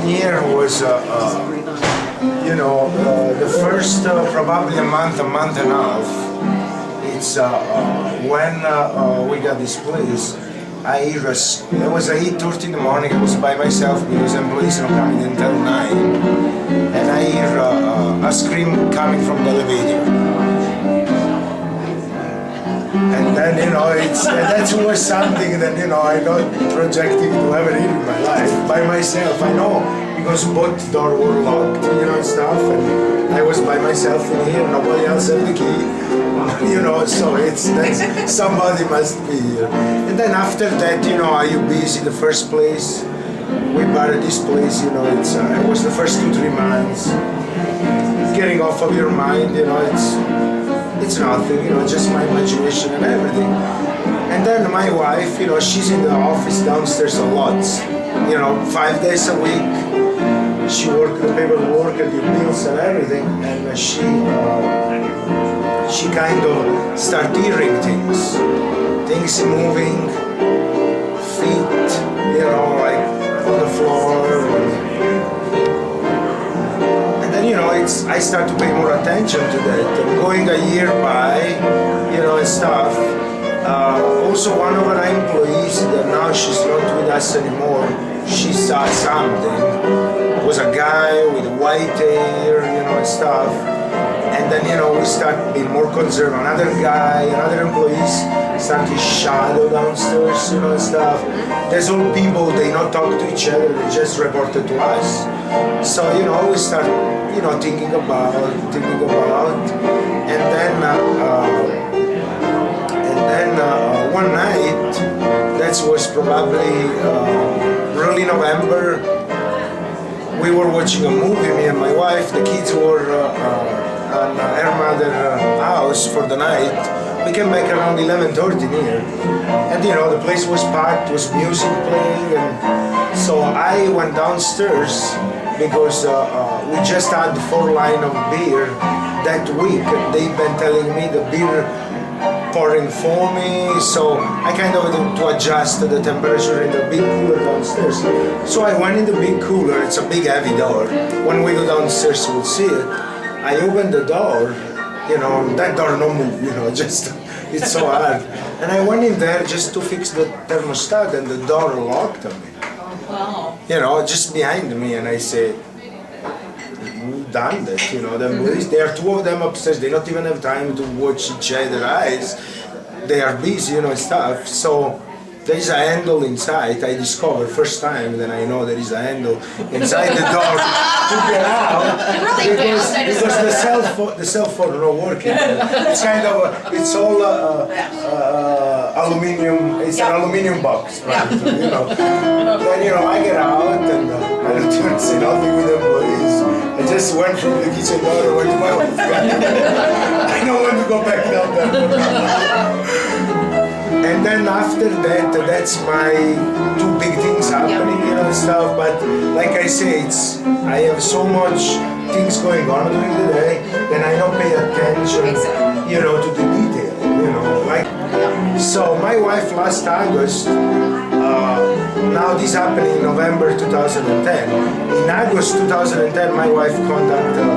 year was, you know, the first probably a month and a half. It's when we got this place. It was 8:30 in the morning. I was by myself because employees are coming until 9, and I hear a scream coming from the elevator. And then, you know, that was something that, you know, I not projecting to ever hear in my life by myself. I know because both doors were locked, you know, and stuff, and I was by myself in here. Nobody else had the key, you know. So that's somebody must be here. And then after that, you know, are you busy? The first place we bought this place, you know, it was the first 2-3 months. Getting off of your mind, you know, it's nothing, you know, just my imagination and everything. And then my wife, you know, she's in the office downstairs a lot, you know, 5 days a week. She worked the paperwork and the bills and everything, and she kind of started hearing things moving, feet, you know, like on the floor. You know, I start to pay more attention to that. Going a year by, you know, and stuff. Also, one of our employees that now she's not with us anymore. She saw something. It was a guy with white hair, you know, and stuff. And then, you know, we start being more concerned. Another guy, another employees start to shadow downstairs, you know, and stuff. There's all people, they not talk to each other, they just report it to us. So, you know, we start, you know, thinking about, and then one night, that was probably early November, we were watching a movie, me and my wife. The kids were at her mother's house for the night. We came back around 11:30 here, and you know, the place was packed, was music playing, and so I went downstairs because we just had 4 lines of beer that week. They've been telling me the beer pouring foamy, so I kind of had to adjust the temperature in the big cooler downstairs. So I went in the big cooler. It's a big heavy door. When we go downstairs, we'll see it. I opened the door, you know, that door no move, you know, just it's so hard. And I went in there just to fix the thermostat, and the door locked on me. Wow. You know, just behind me, and I said, who done that? You know, there are 2 of them upstairs. They don't even have time to watch each other's eyes. They are busy, you know, and stuff. So there is a handle inside. I discovered first time that I know there is a handle inside the door to get out. Because the cell phone not working. It's kind of it's all aluminium. It's an aluminium box, right? You know. Then you know I get out and I don't even say nothing with the employees. I just went from the kitchen door and went to my wife. I don't want to go back down there. And then after that, that's my 2 big things happening, you know, and stuff. But like I say, I have so much things going on during the day, then I don't pay attention, you know, to the detail, you know. Like, so my wife last August, now this happened in November 2010. In August 2010, my wife contacted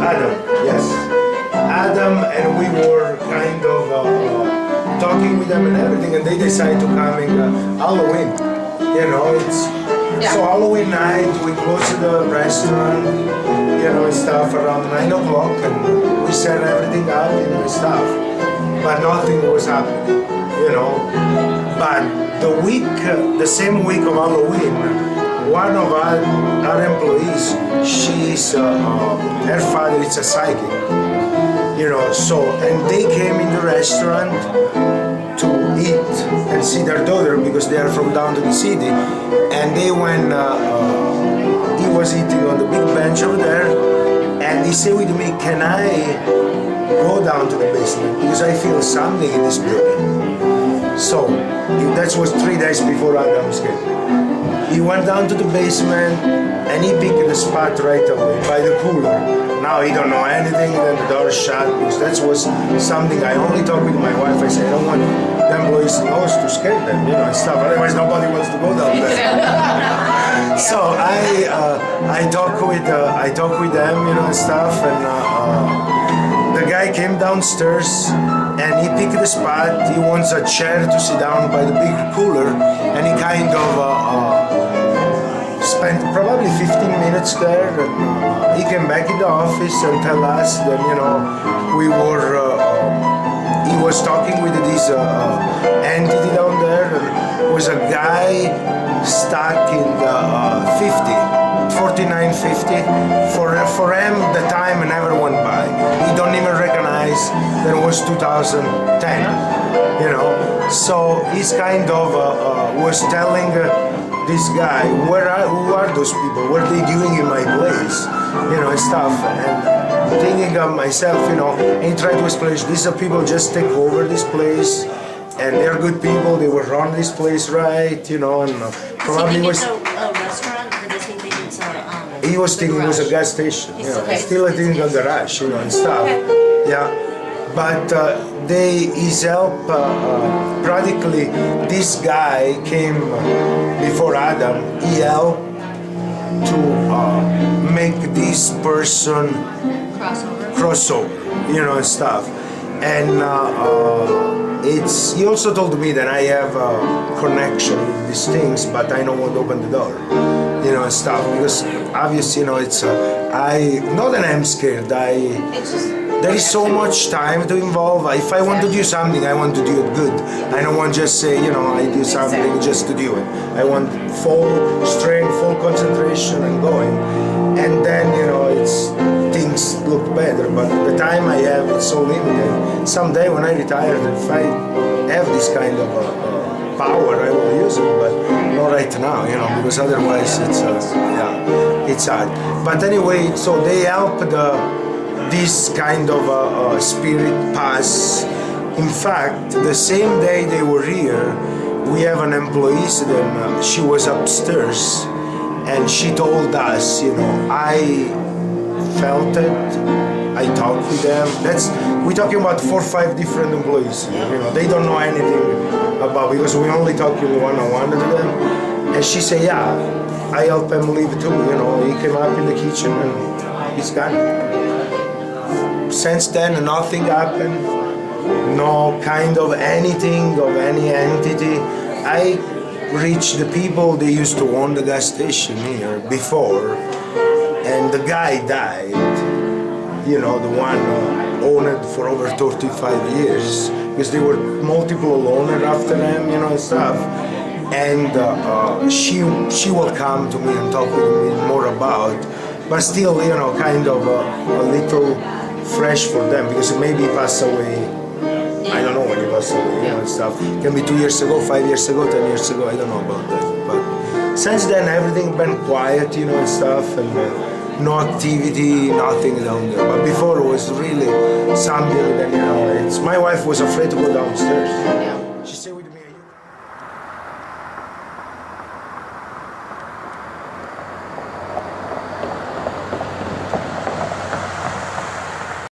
Adam, yes. Adam, and we were kind of talking with them and everything, and they decided to come in Halloween. You know, so Halloween night we closed the restaurant, you know, and stuff around 9 o'clock, and we set everything up, you know, and stuff. But nothing was happening, you know. But the same week of Halloween, one of our employees, she's her father is a psychic. You know, so, and they came in the restaurant to eat and see their daughter because they are from down to the city. And they went, he was eating on the big bench over there, and he said with me, can I go down to the basement because I feel something in this building. So, that was 3 days before Adam's came. He went down to the basement and he picked the spot right away by the cooler. Now he don't know anything, then the door shut, because that was something I only talked with my wife. I said, I don't want the employees to know to scare them, you know, and stuff. Otherwise nobody wants to go down there. So I talk with them, you know, and stuff, and the guy came downstairs and he picked the spot. He wants a chair to sit down by the big cooler, and he kind of spent probably 15 minutes there. And, he came back in the office and tell us that, you know, we were. He was talking with this entity down there, and was a guy stuck in the 4950. For him, the time never went by. He don't even recognize that it was 2010. You know, so he's kind of was telling this guy, who are those people? What are they doing in my place? You know, and stuff. And thinking of myself, you know, and try to explain, these are people just take over this place, and they're good people. They will run this place right, you know, and probably was. It's a restaurant, or does he think it's a He was thinking it was a gas station. You know, okay. Still I think a garage, you know, and stuff. Okay. Yeah, but his help practically. This guy came before Adam. He helped to make this person crossover, you know, and stuff. And he also told me that I have a connection with these things, but I don't want to open the door, you know, and stuff, because obviously, you know, it's not that I'm scared. There is so much time to involve. If I want to do something, I want to do it good. I don't want to just say, you know, I do something just to do it. I want full strength, full concentration, and going. And then, you know, things look better. But the time I have, it's so limited. Someday when I retire, if I have this kind of power, I will use it. But not right now, you know, because otherwise it's hard. But anyway, so they help this kind of spirit pass. In fact, the same day they were here, we have an employee, then she was upstairs, and she told us, you know, I felt it, I talked with them. We're talking about 4 or 5 different employees. You know, they don't know anything about, because we only talking one-on-one to them. And she said, yeah, I helped him leave too. You know, he came up in the kitchen and he's gone. Since then, nothing happened. No kind of anything of any entity. I reached the people they used to own the gas station here before, and the guy died. You know, the one owned it for over 35 years, because there were multiple owners after him, you know, and stuff. And she will come to me and talk with me more about, but still, you know, kind of a little fresh for them, because maybe he passed away. I don't know when he passed away, you know, and stuff. It can be 2 years ago, 5 years ago, 10 years ago. I don't know about that. But since then, everything been quiet, you know, and stuff, and no activity, nothing down there. But before, it was really something that, you know, my wife was afraid to go downstairs. She said.